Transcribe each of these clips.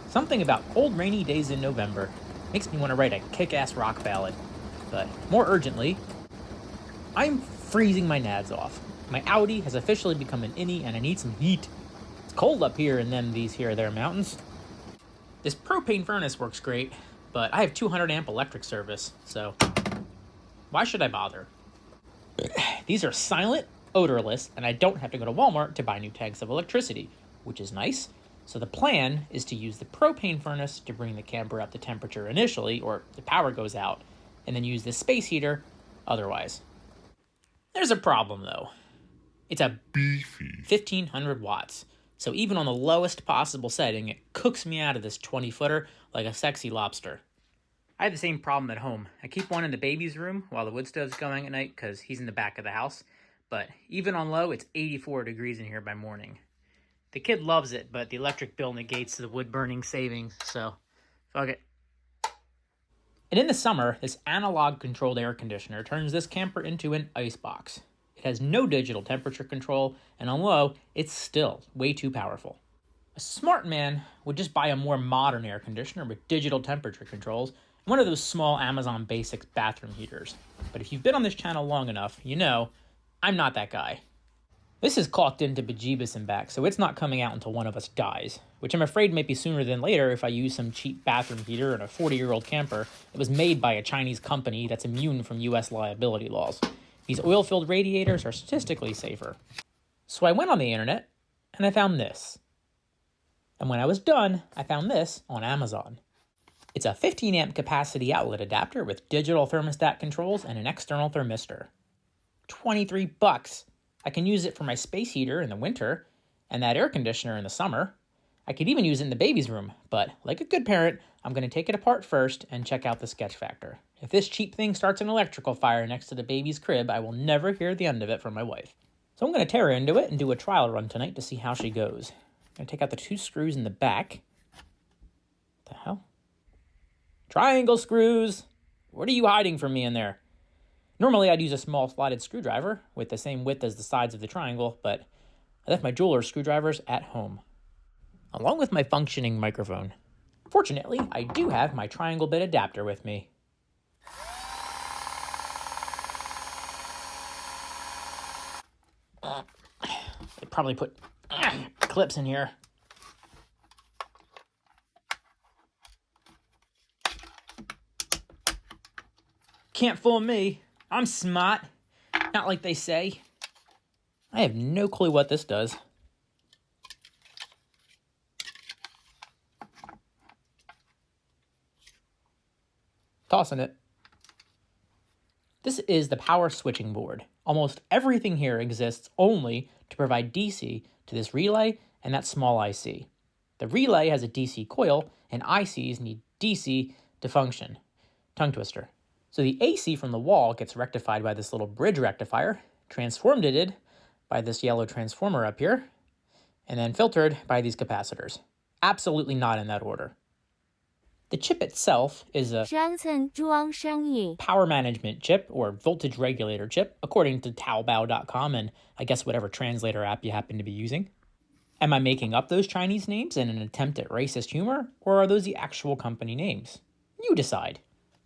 Something about cold, rainy days in November makes me want to write a kick-ass rock ballad. But more urgently, I'm freezing my nads off. My Audi has officially become an innie and I need some heat. It's cold up here in these there mountains. This propane furnace works great, but I have 200 amp electric service, so why should I bother? These are silent, odorless, and I don't have to go to Walmart to buy new tanks of electricity, which is nice. So the plan is to use the propane furnace to bring the camper up to temperature initially, or the power goes out, and then use the space heater otherwise. There's a problem though. It's a beefy 1500 watts, so even on the lowest possible setting, it cooks me out of this 20-footer like a sexy lobster. I have the same problem at home. I keep one in the baby's room while the wood stove's going at night because he's in the back of the house, but even on low, it's 84 degrees in here by morning. The kid loves it, but the electric bill negates the wood-burning savings, so fuck it. And in the summer, this analog-controlled air conditioner turns this camper into an icebox. It has no digital temperature control, and on low, it's still way too powerful. A smart man would just buy a more modern air conditioner with digital temperature controls, and one of those small Amazon Basics bathroom heaters. But if you've been on this channel long enough, you know I'm not that guy. This is caulked into bejeebus and back, so it's not coming out until one of us dies, which I'm afraid might be sooner than later if I use some cheap bathroom heater in a 40-year-old camper that was made by a Chinese company that's immune from US liability laws. These oil-filled radiators are statistically safer. So I went on the internet, and I found this. And when I was done, I found this on Amazon. It's a 15 amp capacity outlet adapter with digital thermostat controls and an external thermistor. $23. I can use it for my space heater in the winter, and that air conditioner in the summer. I could even use it in the baby's room, but like a good parent, I'm going to take it apart first and check out the sketch factor. If this cheap thing starts an electrical fire next to the baby's crib, I will never hear the end of it from my wife. So I'm going to tear into it and do a trial run tonight to see how she goes. I'm going to take out the 2 screws in the back. What the hell? Triangle screws! What are you hiding from me in there? Normally I'd use a small slotted screwdriver with the same width as the sides of the triangle, but I left my jeweler's screwdrivers at home, along with my functioning microphone. Fortunately, I do have my triangle bit adapter with me. I probably put clips in here. Can't fool me. I'm smart. Not like they say. I have no clue what this does. Tossing it. This is the power switching board. Almost everything here exists only to provide DC to this relay and that small IC. The relay has a DC coil, and ICs need DC to function. Tongue twister. So the AC from the wall gets rectified by this little bridge rectifier, transformed by this yellow transformer up here, and then filtered by these capacitors. Absolutely not in that order. The chip itself is a power management chip or voltage regulator chip, according to Taobao.com and I guess whatever translator app you happen to be using. Am I making up those Chinese names in an attempt at racist humor, or are those the actual company names? You decide.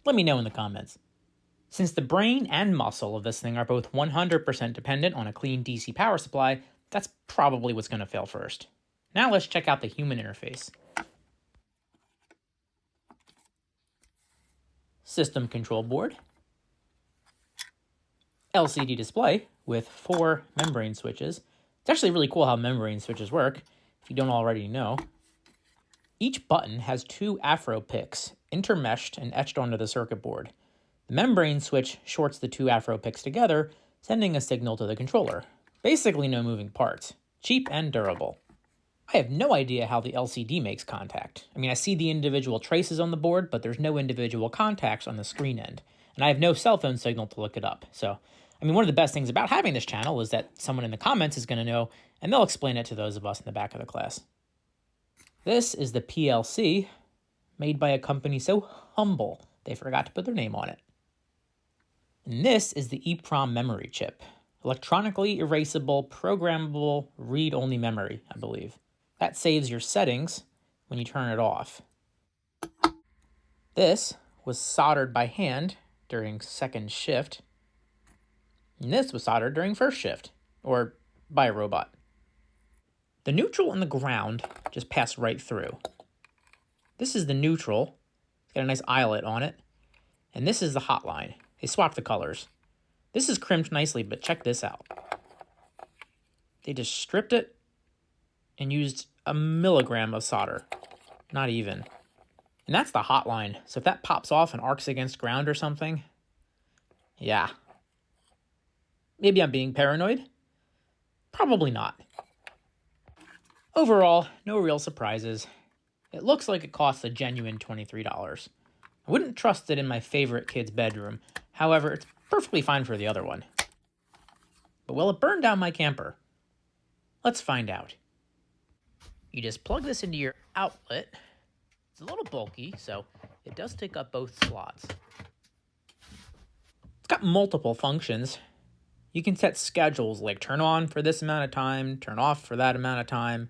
Let me know in the comments. Since the brain and muscle of this thing are both 100% dependent on a clean DC power supply, that's probably what's going to fail first. Now let's check out the human interface. System control board. LCD display with 4 membrane switches. It's actually really cool how membrane switches work, if you don't already know. Each button has 2 afro picks, intermeshed and etched onto the circuit board. The membrane switch shorts the 2 afro picks together, sending a signal to the controller. Basically no moving parts. Cheap and durable. I have no idea how the LCD makes contact. I mean, I see the individual traces on the board, but there's no individual contacts on the screen end. And I have no cell phone signal to look it up. So, I mean, one of the best things about having this channel is that someone in the comments is going to know, and they'll explain it to those of us in the back of the class. This is the PLC, made by a company so humble they forgot to put their name on it. And this is the EEPROM memory chip. Electronically erasable, programmable, read-only memory, I believe. That saves your settings when you turn it off. This was soldered by hand during second shift. And this was soldered during first shift, or by a robot. The neutral and the ground just pass right through. This is the neutral. It's got a nice eyelet on it. And this is the hotline. They swapped the colors. This is crimped nicely, but check this out. They just stripped it and used a milligram of solder. Not even. And that's the hotline. So if that pops off and arcs against ground or something, yeah. Maybe I'm being paranoid? Probably not. Overall, no real surprises. It looks like it costs a genuine $23. I wouldn't trust it in my favorite kid's bedroom. However, it's perfectly fine for the other one. But will it burn down my camper? Let's find out. You just plug this into your outlet. It's a little bulky, so it does take up both slots. It's got multiple functions. You can set schedules like turn on for this amount of time, turn off for that amount of time.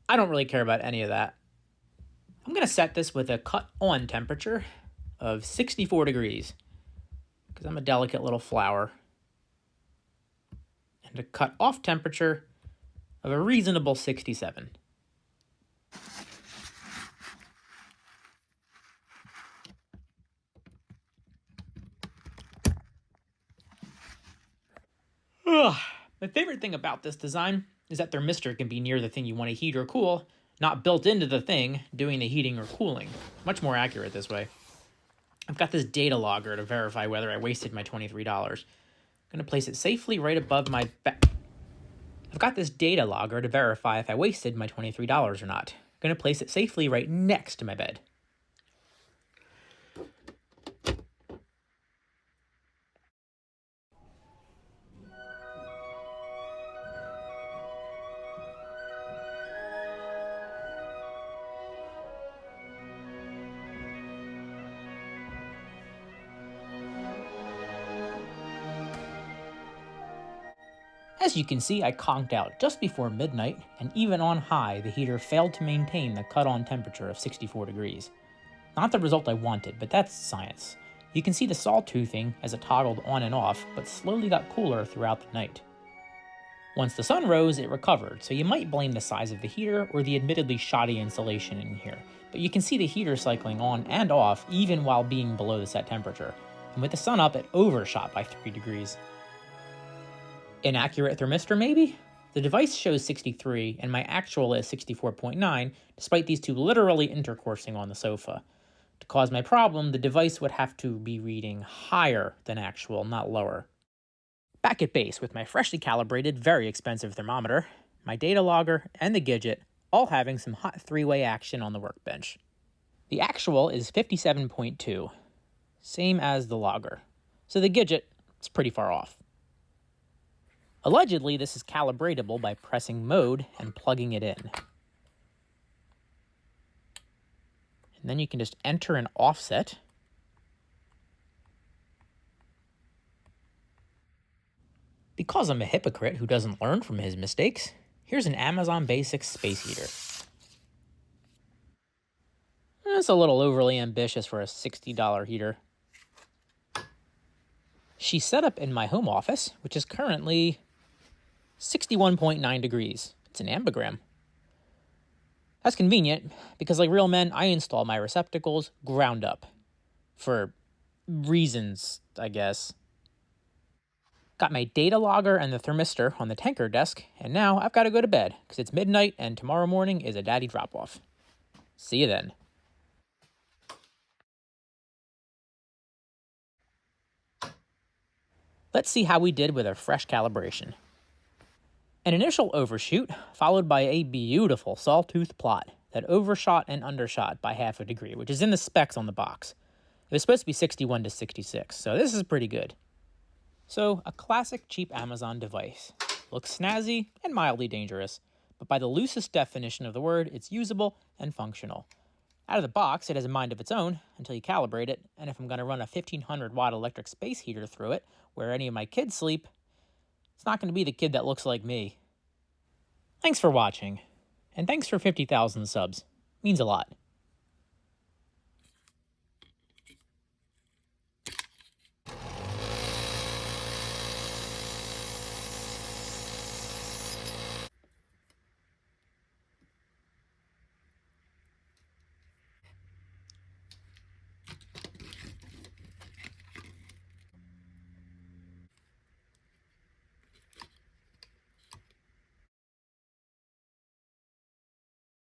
I don't really care about any of that. I'm going to set this with a cut on temperature of 64 degrees because I'm a delicate little flower. And a cut off temperature of a reasonable 67. My favorite thing about this design is that thermistor can be near the thing you want to heat or cool, not built into the thing doing the heating or cooling. Much more accurate this way. I've got this data logger to verify whether I wasted my $23. I'm going to place it safely right above my I've got this data logger to verify if I wasted my $23 or not. I'm going to place it safely right next to my bed. As you can see, I conked out just before midnight, and even on high, the heater failed to maintain the cut-on temperature of 64 degrees. Not the result I wanted, but that's science. You can see the sawtoothing as it toggled on and off, but slowly got cooler throughout the night. Once the sun rose, it recovered, so you might blame the size of the heater or the admittedly shoddy insulation in here. But you can see the heater cycling on and off even while being below the set temperature. And with the sun up, it overshot by 3 degrees. Inaccurate thermistor, maybe? The device shows 63, and my actual is 64.9, despite these two literally intercoursing on the sofa. To cause my problem, the device would have to be reading higher than actual, not lower. Back at base with my freshly calibrated, very expensive thermometer, my data logger, and the Gidget, all having some hot three-way action on the workbench. The actual is 57.2, same as the logger, so the Gidget is pretty far off. Allegedly, this is calibratable by pressing mode and plugging it in. And then you can just enter an offset. Because I'm a hypocrite who doesn't learn from his mistakes, here's an Amazon Basics space heater. That's a little overly ambitious for a $60 heater. She's set up in my home office, which is currently 61.9 degrees. It's an ambigram. That's convenient, because like real men, I install my receptacles ground up. For reasons, I guess. Got my data logger and the thermistor on the tanker desk, and now I've got to go to bed, because it's midnight and tomorrow morning is a daddy drop-off. See you then. Let's see how we did with a fresh calibration. An initial overshoot, followed by a beautiful sawtooth plot that overshot and undershot by half a degree, which is in the specs on the box. It was supposed to be 61 to 66, so this is pretty good. So, a classic cheap Amazon device. Looks snazzy and mildly dangerous, but by the loosest definition of the word, it's usable and functional. Out of the box, it has a mind of its own until you calibrate it, and if I'm going to run a 1500 watt electric space heater through it, where any of my kids sleep, it's not going to be the kid that looks like me. Thanks for watching, and thanks for 50,000 subs. Means a lot.